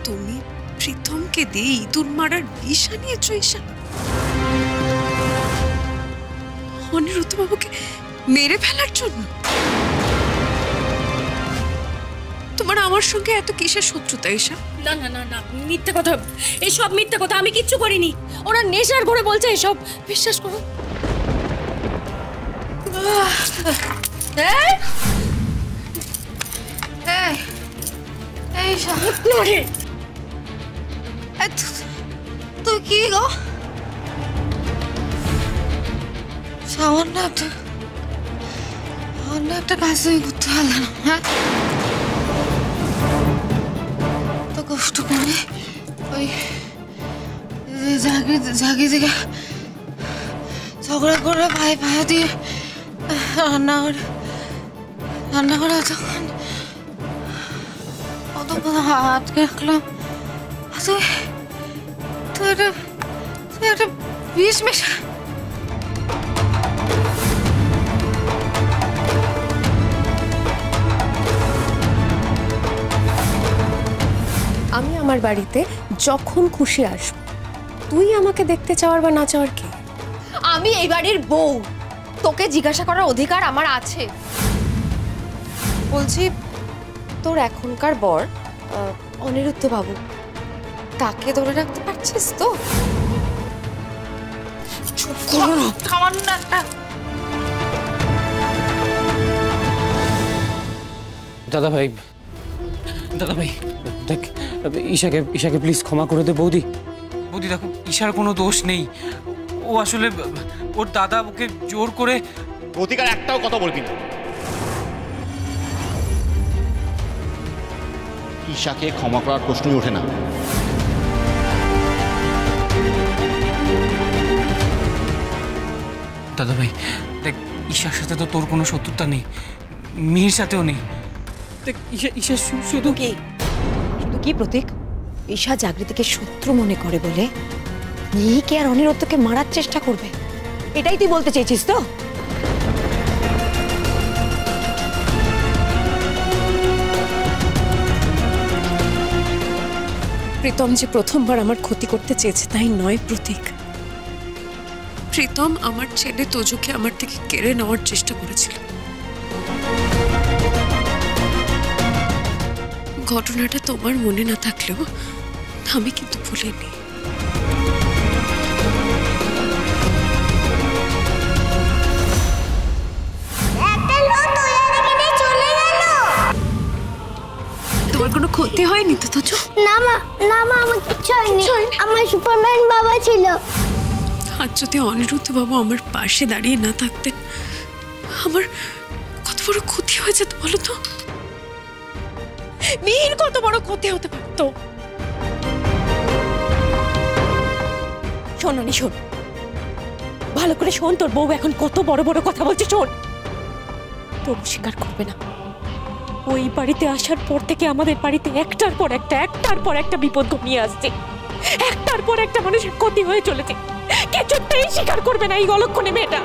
তুমি প্রীতমকে দিয়ে ইঁদুর মারার বিষ আনিয়েছ ঈশা? অনিরুদ্ধ বাবুকে মেরে ফেলার জন্য? তোমার আমার সঙ্গে এত কিসের শত্রুতা ঈশা? না না না না, মিথ্যে কথা, এসব মিথ্যে কথা। আমি কিচ্ছু করিনি। ওরা নেশার ঘরে বলছে এসব, বিশ্বাস করো। তুই কি গো? সামান্য একটা কাজ তুমি করতে পারলে না? হ্যাঁ, তো কষ্ট করে ওই জাগি থেকে ঝগড়া করে ভাই দিয়ে রান্না করে তখন আটকে রাখলাম। তুই একটা বিষ মেশা। আমি আমার বাড়িতে যখন খুশি আসব, তুই আমাকে দেখতে চাওয়ার বা না চাওয়ার কি? আমি এই বাড়ির বউ, তোকে জিজ্ঞাসা করার অধিকার আমার আছে। বলছি, তোর এখনকার বর অনিরুদ্ধ বাবু, তাকে ধরে রাখতে পারছিস তো? চুপ করো না, সামান্য একটা। দাদা ভাই দেখ, ঈশাকে প্লিজ ক্ষমা করে দে। বৌদি দেখো, ঈশার কোনো দোষ নেই। ও আসলে ওর দাদা ওকে জোর করে। প্রতিকার একটাও কথা বলবি না। ঈশাকে ক্ষমা করার প্রশ্নই ওঠে না। দাদা ভাই দেখ, ঈশার সাথে তো তোর কোনো শত্রুতা নেই, মিহির সাথেও নেই। দেখ ঈশা শুধু কি প্রতীক, ঈশা জাগৃতিকে শত্রু মনে করে বলে মিহিকে আর অনিরুদ্ধকে মারার চেষ্টা করবে, এটাই তুই বলতে চেয়েছিস তো? প্রীতম যে প্রথমবার আমার ক্ষতি করতে চেয়েছে তাই নয় প্রতীক। প্রীতম আমার ছেলে তোজোকে আমার থেকে কেড়ে নেওয়ার চেষ্টা করেছিল। ঘটনাটা তোমার মনে না থাকলেও আমি কিন্তু ভুলিনি। তোমার কোনো ক্ষতি হয়নি তো তোজো? না মা, আমার কিচ্ছু হয়নি। আমার সুপারম্যান বাবা ছিল। আর যদি অনিরুদ্ধ বাবু আমার পাশে দাঁড়িয়ে না থাকতেন, আমার কত বড় ক্ষতি হয়ে যেত বলো তো? মিহির কত বড় ক্ষতি হতে পারতো। শোন অনি, শোন ভালো করে শোন, তোর বউ এখন কত বড় বড় কথা বলছে। শোন, তোর স্বীকার করবে না, ওই বাড়িতে আসার পর থেকে আমাদের বাড়িতে একটার পর একটা বিপদ ঘনিয়ে আসছে, একটার পর একটা মানুষের ক্ষতি হয়ে চলেছে। কিছুতেই স্বীকার করবে না এই অলক্ষণে মেয়েটা।